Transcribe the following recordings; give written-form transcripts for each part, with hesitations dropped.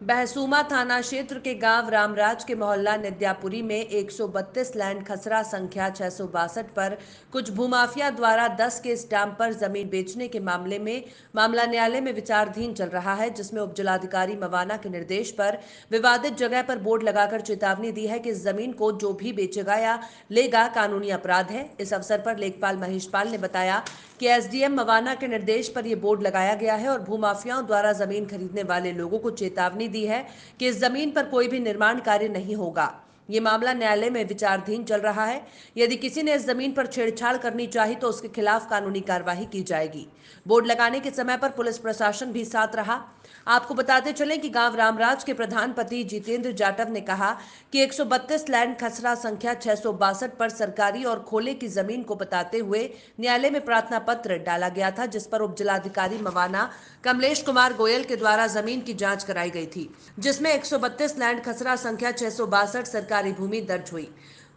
बहसूमा थाना क्षेत्र के गांव रामराज के मोहल्ला निद्यापुरी में 132 लैंड खसरा संख्या 662 पर कुछ भूमाफिया द्वारा 10 के स्टैंप पर जमीन बेचने के मामले में मामला न्यायालय में विचाराधीन चल रहा है, जिसमें उपजिलाधिकारी मवाना के निर्देश पर विवादित जगह पर बोर्ड लगाकर चेतावनी दी है कि इस जमीन को जो भी बेचेगा या लेगा कानूनी अपराध है। इस अवसर पर लेखपाल महेश पाल ने बताया कि एसडीएम मवाना के निर्देश पर यह बोर्ड लगाया गया है और भूमाफियाओं द्वारा जमीन खरीदने वाले लोगों को चेतावनी दी है कि इस जमीन पर कोई भी निर्माण कार्य नहीं होगा। ये मामला न्यायालय में विचाराधीन चल रहा है। यदि किसी ने इस जमीन पर छेड़छाड़ करनी चाही तो उसके खिलाफ कानूनी कार्रवाई की जाएगी। बोर्ड लगाने के समय पर पुलिस प्रशासन भी साथ रहा। आपको बताते चलें कि गांव रामराज के प्रधान पति जितेंद्र जाटव ने कहा कि 132 लैंड खसरा संख्या 662 पर सरकारी और खोले की जमीन को बताते हुए न्यायालय में प्रार्थना पत्र डाला गया था, जिस पर उपजिलाधिकारी मवाना कमलेश कुमार गोयल के द्वारा जमीन की जांच कराई गई थी, जिसमें 132 लैंड खसरा संख्या 662 सरकारी भूमि दर्ज हुई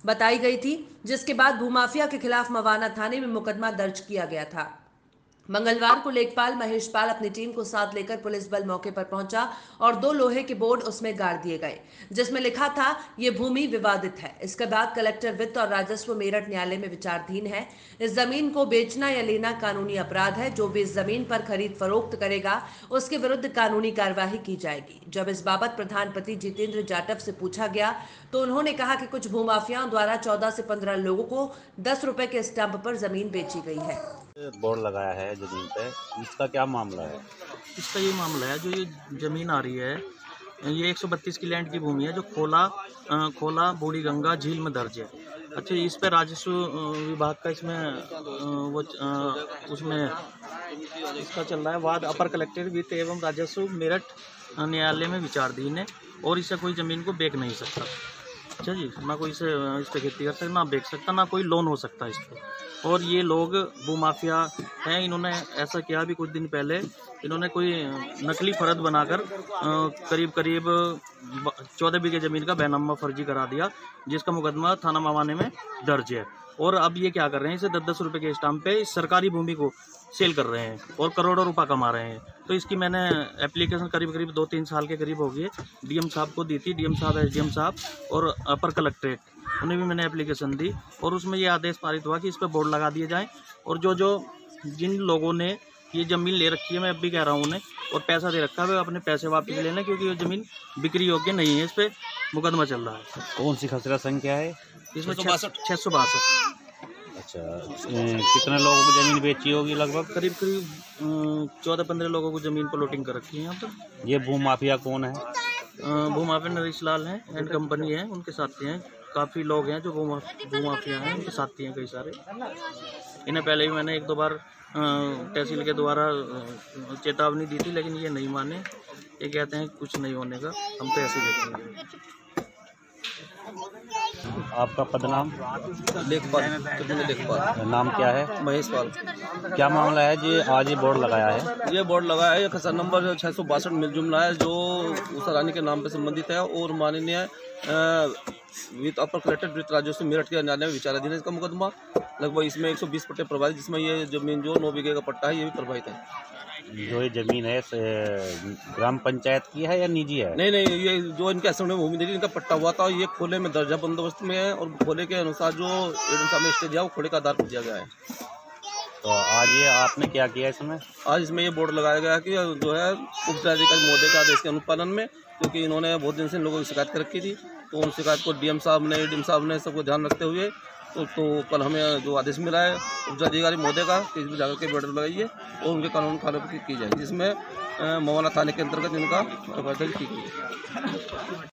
बताई गई थी, जिसके बाद भूमाफिया के खिलाफ मवाना थाने में मुकदमा दर्ज किया गया था। मंगलवार को लेखपाल महेश पाल अपनी टीम को साथ लेकर पुलिस बल मौके पर पहुंचा और 2 लोहे के बोर्ड उसमें गाड़ दिए गए, जिसमें लिखा था ये भूमि विवादित है। इसके बाद कलेक्टर वित्त और राजस्व मेरठ न्यायालय में विचाराधीन है। इस जमीन को बेचना या लेना कानूनी अपराध है। जो भी इस जमीन पर खरीद फरोख्त करेगा उसके विरुद्ध कानूनी कार्यवाही की जाएगी। जब इस बाबत प्रधानपति जितेंद्र जाटव से पूछा गया तो उन्होंने कहा कि कुछ भूमाफियाओं द्वारा 14 से 15 लोगों को 10 रुपए के स्टंप पर जमीन बेची गई है। बोर्ड लगाया है जमीन पे, इसका क्या मामला है? इसका ये मामला है, जो ये ज़मीन आ रही है ये 132 की लैंड की भूमि है, जो खोला बूढ़ी गंगा झील में दर्ज है। अच्छा, इस पे राजस्व विभाग का उसमें इसका चल रहा है वाद। अपर कलेक्टर वित्त एवं राजस्व मेरठ न्यायालय में विचाराधीन है और इससे कोई ज़मीन को बेच नहीं सकता। अच्छा जी, ना कोई इस पर खेती कर सकता, ना बेच सकता, ना कोई लोन हो सकता इस पर। और ये लोग भूमाफिया हैं। इन्होंने ऐसा किया भी कुछ दिन पहले, इन्होंने कोई नकली फर्द बनाकर करीब 14 बीघे ज़मीन का बैनामा फर्जी करा दिया, जिसका मुकदमा थाना मवाने में दर्ज है। और अब ये क्या कर रहे हैं, इसे 10-10 रुपये के स्टाम्प पे इस सरकारी भूमि को सेल कर रहे हैं और करोड़ों रुपया कमा रहे हैं। तो इसकी मैंने एप्लीकेशन करीब 2-3 साल के करीब हो गई है, डीएम साहब को दी थी, डीएम साहब, एसडीएम साहब और अपर कलेक्ट्रेट, उन्हें भी मैंने एप्लीकेशन दी और उसमें ये आदेश पारित हुआ कि इस पर बोर्ड लगा दिए जाएँ। और जिन लोगों ने ये ज़मीन ले रखी है, मैं अब भी कह रहा हूँ उन्हें, और पैसा दे रखा है, वे अपने पैसे वापस लेना, क्योंकि ये ज़मीन बिक्री योग्य नहीं है। इस पर मुकदमा चल रहा है। कौन सी खसरा संख्या है इसमें? 662। अच्छा, कितने लोगों को ज़मीन बेची होगी? लगभग करीब 14-15 लोगों को ज़मीन प्लॉटिंग कर रखी है यहाँ पर। ये भूमाफिया कौन है? भूमाफिया नरेश लाल हैं, एंड कंपनी है, उनके साथी हैं। काफ़ी लोग हैं जो भूमाफिया हैं, उनके साथी हैं कई सारे। इन्हें पहले भी मैंने 1-2 बार तहसील के द्वारा चेतावनी दी थी, लेकिन ये नहीं माने। ये कहते हैं कुछ नहीं होने का, हम तो ऐसे देखेंगे। आपका पदनाम? लेखपाल। नाम क्या है? महेश पाल। क्या मामला है जी आज ये बोर्ड लगाया है? ये बोर्ड लगाया है, खसरा नंबर 662 मिल जुमला है, जो उषा रानी के नाम पे संबंधित है और माननीय वित्त अपर कलेक्टर वित्त राजस्व मेरठ के न्यायालय में विचाराधीन है। इसका मुकदमा लगभग इसमें 120 पट्टे प्रभावित, जिसमें ये जमीन जो 9 बीघे का पट्टा है ये भी प्रभावित है। जो ये जमीन है ग्राम पंचायत की है या निजी है? नहीं, ये जो इनके असम में भूमि थी, इनका पट्टा हुआ था, ये खोले में दर्जा बंदोबस्त में है और खोले के अनुसार जो एडम साहब ने स्टे दिया वो खोले का आधार पर दिया गया है। तो आज ये आपने क्या किया इसमें? आज इसमें ये बोर्ड लगाया गया कि जो है उपजिलाधिकारी महोदय के आदेश के अनुपालन में, क्योंकि इन्होंने बहुत दिन से इन लोगों की शिकायत कर रखी थी, तो उन शिकायत को डीएम साहब ने, एडीएम साहब ने सबको ध्यान रखते हुए तो कल हमें जो आदेश मिला है उपजिलाधिकारी महोदय का कि इसमें जाकर के बोर्ड लगाइए और उनके कानून कार्रवाई की जाए, जिसमें मवाना थाने के अंतर्गत इनका कार्रवाई की गई है।